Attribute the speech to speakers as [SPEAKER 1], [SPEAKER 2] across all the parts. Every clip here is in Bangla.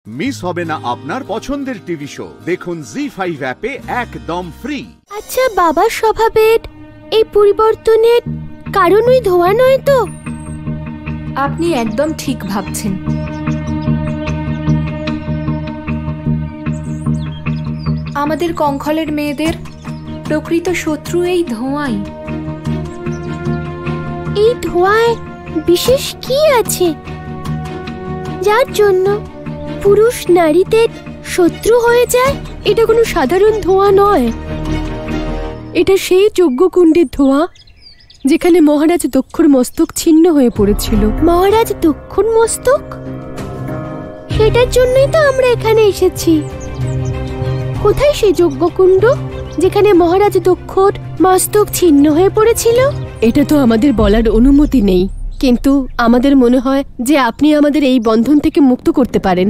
[SPEAKER 1] মিস হবে না আপনার পছন্দের টিভি শো। দেখুন জি5 অ্যাপে একদম ফ্রি।
[SPEAKER 2] আচ্ছা, বাবার স্বভাবের এই পরিবর্তনের কারণ ওই ধোঁয়া নয় তো?
[SPEAKER 3] আপনি একদম ঠিক ভাবছেন। আমাদের কঙ্খলের মেয়েদের প্রকৃত শত্রু এই ধোঁয়াই।
[SPEAKER 2] এই ধোঁয়ায় বিশেষ কি আছে যার জন্য পুরুষ নারীদের শত্রু হয়ে যায়?
[SPEAKER 4] এটা কোনো সাধারণ ধোঁয়া নয়, এটা সেই যজ্ঞকুণ্ডের ধোঁয়া যেখানে মহারাজ দক্ষর মস্তক ছিন্ন হয়ে পড়েছিল।
[SPEAKER 2] মহারাজ দক্ষর মস্তক? সেটার জন্যই তো আমরা এখানে এসেছি। কোথায় সেই যজ্ঞকুণ্ড যেখানে মহারাজ দক্ষর মস্তক ছিন্ন হয়ে পড়েছিল?
[SPEAKER 4] এটা তো আমাদের বলার অনুমতি নেই, কিন্তু আমাদের মনে হয় যে আপনি আমাদের এই বন্ধন থেকে মুক্ত করতে পারেন।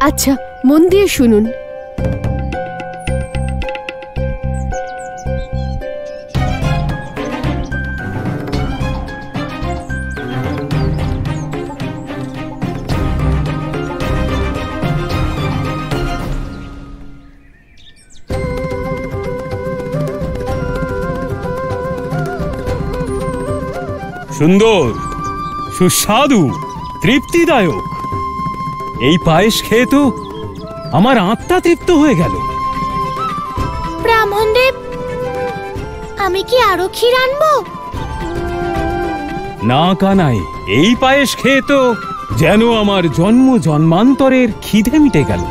[SPEAKER 4] আচ্ছা, মন দিয়ে শুনুন।
[SPEAKER 5] সুন্দর, সুস্বাদু, তৃপ্তিদায়ক। এই পায়েস খেয়ে তো আমার আত্মা তৃপ্ত হয়ে গেল।
[SPEAKER 2] ব্রাহ্মণদেব, আমি কি আরো ক্ষীর আনবো?
[SPEAKER 5] না কানাই, এই পায়েস খেয়ে তো যেন আমার জন্ম জন্মান্তরের খিদে মিটে গেল।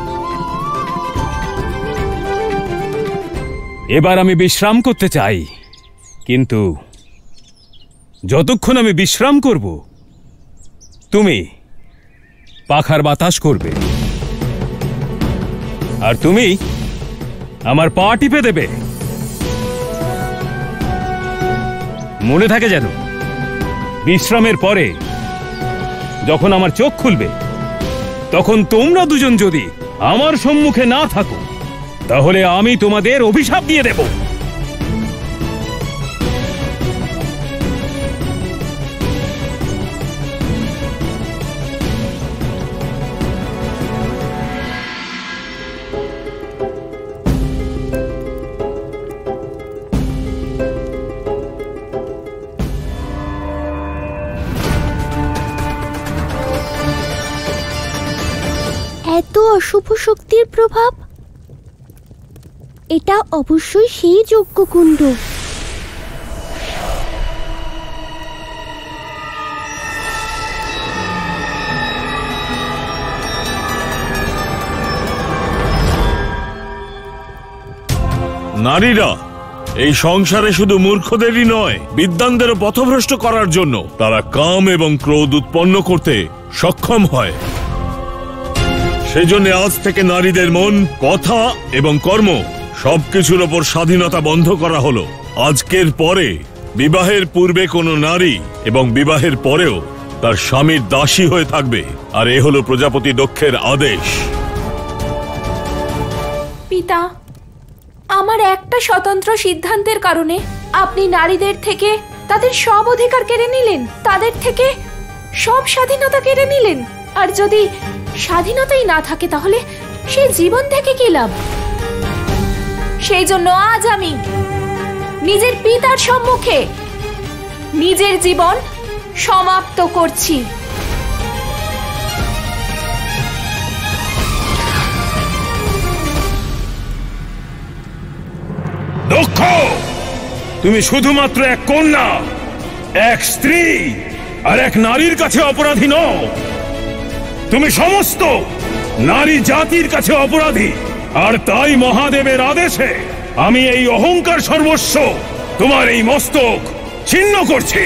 [SPEAKER 5] এবার আমি বিশ্রাম করতে চাই, কিন্তু যতক্ষণ আমি বিশ্রাম করব তুমি পাখার বাতাস করবে, আর তুমি আমার পা টিপে দেবে। মনে থাকে যেন, বিশ্রামের পরে যখন আমার চোখ খুলবে তখন তোমরা দুজন যদি আমার সম্মুখে না থাকো তাহলে আমি তোমাদের অভিশাপ দিয়ে দেব।
[SPEAKER 2] এত অশুভ শক্তির প্রভাব? এটা অবশ্যই সেই যজ্ঞকুণ্ড।
[SPEAKER 6] নারীরা এই সংসারে শুধু মূর্খদেরই নয়, বিদ্বানদেরও পথভ্রষ্ট করার জন্য তারা কাম এবং ক্রোধ উৎপন্ন করতে সক্ষম হয়। সেজন্য আজ থেকে নারীদের মন, কথা এবং কর্ম সবকিছুর ওপর স্বাধীনতা বন্ধ করা হলো। আজকের পরে বিবাহের পূর্বে কোনো নারী এবং বিবাহের পরেও তার স্বামীর দাসী হয়ে থাকবে, আর এ হলো প্রজাপতি দক্ষের আদেশ।
[SPEAKER 3] পিতা, আমার একটা স্বতন্ত্র সিদ্ধান্তের কারণে আপনি নারীদের থেকে তাদের সব অধিকার কেড়ে নিলেন, তাদের থেকে সব স্বাধীনতা কেড়ে নিলেন। আর যদি স্বাধীনতাই না থাকে তাহলে সেই জীবন থেকে কি লাভ? সেই জন্য আজ আমি নিজের পিতার সম্মুখে নিজের জীবন সমাপ্ত করছি।
[SPEAKER 5] দক্ষ, তুমি শুধুমাত্র এক কন্যা, এক স্ত্রী আর এক নারীর কাছে অপরাধী নও, তুমি সমস্ত নারী জাতির কাছে অপরাধী। আর তাই মহাদেবের আদেশে আমি এই অহংকার সর্বস্ব তোমার এই মস্তক ছিন্ন করছি।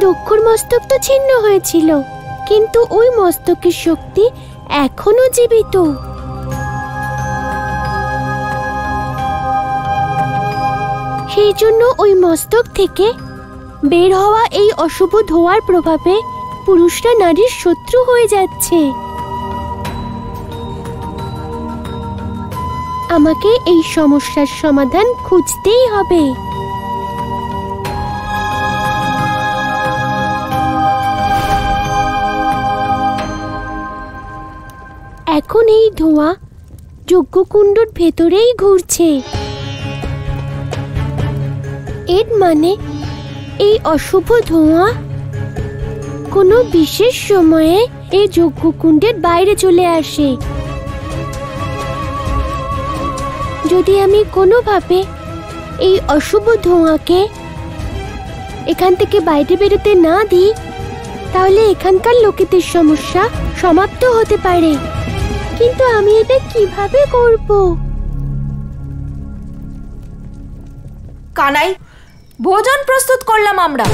[SPEAKER 2] দক্ষর মস্তক তো ছিন্ন হয়েছিল, কিন্তু ওই মস্তকের শক্তি এখনো জীবিত। সেই জন্য ওই মস্তক থেকে বের হওয়া এই অশুভ ধোঁয়ার প্রভাবে পুরুষরা নারীর শত্রু হয়ে যাচ্ছে। আমাকে এই সমস্যার সমাধান খুঁজতেই হবে। এখন এই ধোঁয়া যজ্ঞকুণ্ডর ভেতরেই ঘুরছে। এর মানে এই অশুভ ধোঁয়া কোনো বিশেষ সময়ে এই যজ্ঞকুণ্ডের বাইরে চলে আসে। যদি আমি কোনোভাবে এই অশুভ ধোঁয়াকে এখান থেকে বাইরে বেরোতে না দিই, তাহলে এখানকার লোকেদের সমস্যা সমাপ্ত হতে পারে। কিন্তু আমি এটা কিভাবে করব?
[SPEAKER 3] কানাই, ভোজন প্রস্তুত করলাম আমরা।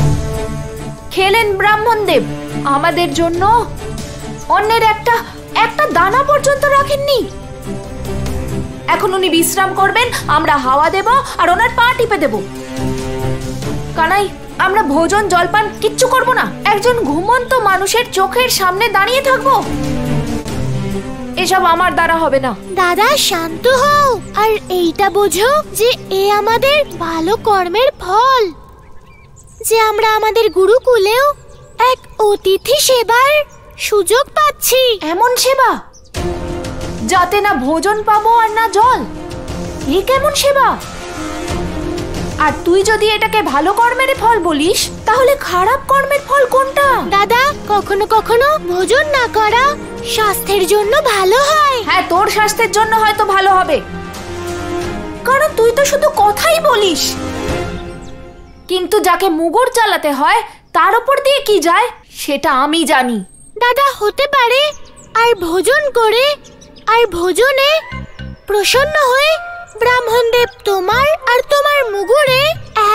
[SPEAKER 3] খেলেন ব্রাহ্মণদেব, আমাদের জন্য অন্যের একটা দানা পর্যন্ত রাখেননি। এখন উনি বিশ্রাম করবেন, আমরা হাওয়া দেব আর ওনার পা টিপে দেব। কানাই, আমরা ভোজন জলপান কিচ্ছু করব না। একজন ঘুমন্ত মানুষের চোখের সামনে দাঁড়িয়ে থাকবো, এসব আমার দ্বারা হবে না।
[SPEAKER 2] দাদা শান্ত হও আর এইটা বোঝো যে এ আমাদের ভালো কর্মের ফল, যে আমরা আমাদের গুরুকুলেও এক অতিথি সেবার সুযোগ পাচ্ছি।
[SPEAKER 3] এমন সেবা যাতে না ভোজন পাবো আর না জল, এ কেমন সেবা? আর তুই যদি এটাকে ভালো কর্মের ফল বলিস, তাহলে খারাপ কর্মের ফল কোনটা?
[SPEAKER 2] দাদা, কখনো কখনো ভোজন না করা স্বাস্থ্যের জন্য ভালো হয়।
[SPEAKER 3] হ্যাঁ, তোর স্বাস্থ্যের জন্য হয়তো ভালো হবে, কারণ তুই তো শুধু কথাই বলিস। কিন্তু যাকে মুগুর চালাতে হয় তার উপর দিয়ে কি যায় সেটা আমি জানি।
[SPEAKER 2] দাদা, হতে পারে আর ভোজন করে আর ভোজনে প্রসন্ন হয়ে ব্রাহ্মণদেব তোমার আর তোমার মুগুরে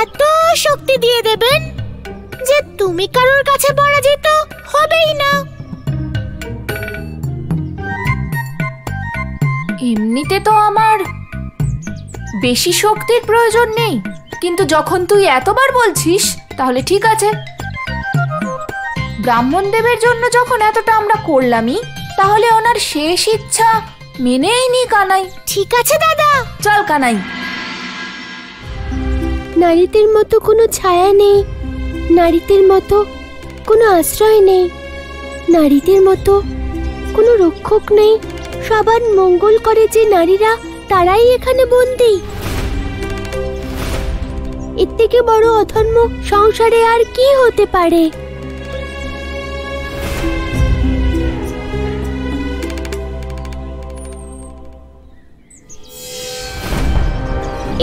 [SPEAKER 2] এত শক্তি দিয়ে দেবেন যে তুমি কারোর কাছে পরাজিত হবেই না।
[SPEAKER 3] এমনিতে তো আমার বেশি শক্তির প্রয়োজন নেই, কিন্তু যখন তুই এতবার বলছিস তাহলে ঠিক আছে। ব্রাহ্মণদেবের জন্য যখন এতটা আমরা করলামই, তাহলে ওনার শেষ ইচ্ছা মেনেই নি কানাই।
[SPEAKER 2] ঠিক আছে দাদা,
[SPEAKER 3] চল কানাই।
[SPEAKER 2] নারীদের মতো কোনো ছায়া নেই, নারীদের মতো কোনো আশ্রয় নেই, নারীদের মতো কোনো রক্ষক নেই। সবার মঙ্গল করে যে নারীরা, তারাই এখানে বন্দী। এর থেকে বড় অধর্ম সংসারে আর কি হতে পারে?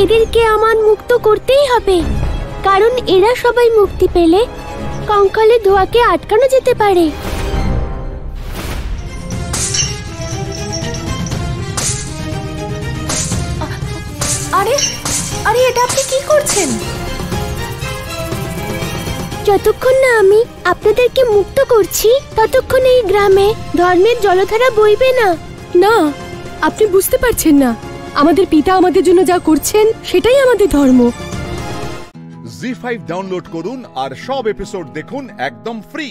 [SPEAKER 2] এদেরকে আমার মুক্ত করতেই হবে, কারণ এরা সবাই মুক্তি পেলে কঙ্কালে ধোঁয়াকে আটকানো যেতে পারে।
[SPEAKER 3] আরে আরে, এটা আপনি কি করছেন?
[SPEAKER 2] যতক্ষণ না আমি আপনাদেরকে মুক্ত করছি, ততক্ষণ এই গ্রামে ধর্মের জলধারা বইবে না।
[SPEAKER 4] না, আপনি বুঝতে পারছেন না, আমাদের পিতা আমাদের জন্য যা করছেন সেটাই আমাদের ধর্ম।
[SPEAKER 1] জি5 ডাউনলোড করুন আর সব এপিসোড দেখুন একদম ফ্রি।